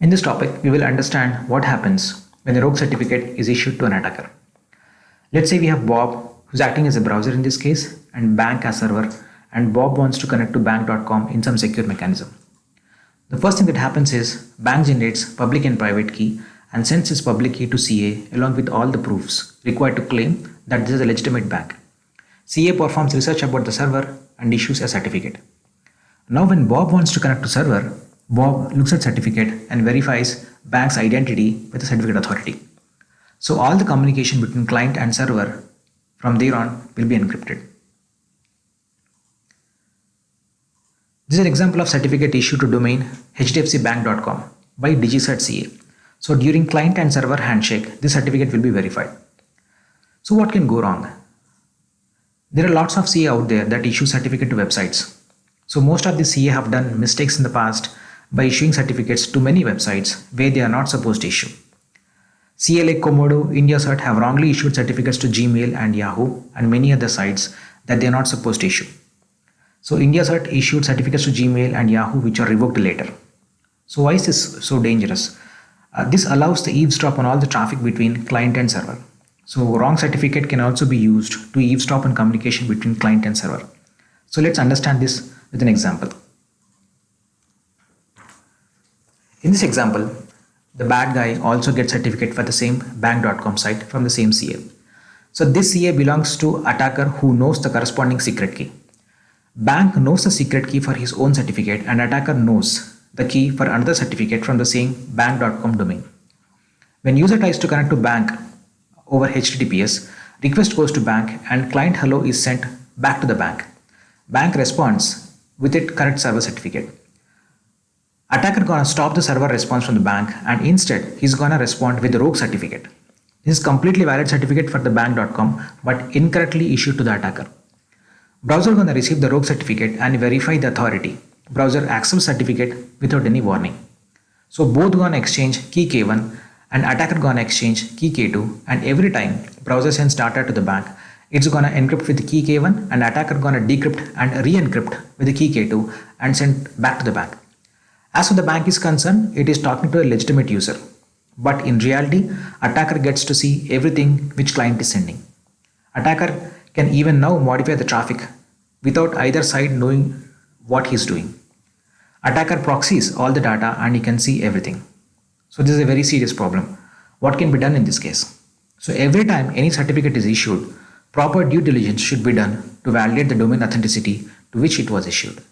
In this topic, we will understand what happens when a rogue certificate is issued to an attacker. Let's say we have Bob, who's acting as a browser in this case, and bank as server, and Bob wants to connect to bank.com in some secure mechanism. The first thing that happens is bank generates public and private key and sends its public key to CA along with all the proofs required to claim that this is a legitimate bank. CA performs research about the server and issues a certificate. Now when Bob wants to connect to server, Bob looks at certificate and verifies bank's identity with the certificate authority. So all the communication between client and server from there on will be encrypted. This is an example of certificate issued to domain hdfcbank.com by DigiCert.ca. So during client and server handshake, this certificate will be verified. So what can go wrong? There are lots of CA out there that issue certificate to websites. So most of the CA have done mistakes in the past by issuing certificates to many websites where they are not supposed to issue. CA like Komodo, IndiaCert have wrongly issued certificates to Gmail and Yahoo and many other sites that they are not supposed to issue. So IndiaCert issued certificates to Gmail and Yahoo which are revoked later. So why is this so dangerous? This allows the eavesdrop on all the traffic between client and server. So wrong certificate can also be used to eavesdrop on communication between client and server. So let's understand this with an example. In this example, the bad guy also gets certificate for the same bank.com site from the same CA. So this CA belongs to attacker who knows the corresponding secret key. Bank knows the secret key for his own certificate and attacker knows the key for another certificate from the same bank.com domain. When user tries to connect to bank over HTTPS, request goes to bank and client hello is sent back to the bank. Bank responds with its correct server certificate. Attacker gonna stop the server response from the bank and instead he's gonna respond with the rogue certificate. This is completely valid certificate for the bank.com but incorrectly issued to the attacker. Browser gonna receive the rogue certificate and verify the authority. Browser accepts certificate without any warning. So both gonna exchange key K1 and attacker gonna exchange key K2, and every time browser sends data to the bank, it's gonna encrypt with the key K1 and attacker gonna decrypt and re-encrypt with the key K2 and send back to the bank. As for the bank is concerned, it is talking to a legitimate user. But in reality, attacker gets to see everything which client is sending. Attacker can even now modify the traffic without either side knowing what he's doing. Attacker proxies all the data and he can see everything. So this is a very serious problem. What can be done in this case? So every time any certificate is issued, proper due diligence should be done to validate the domain authenticity to which it was issued.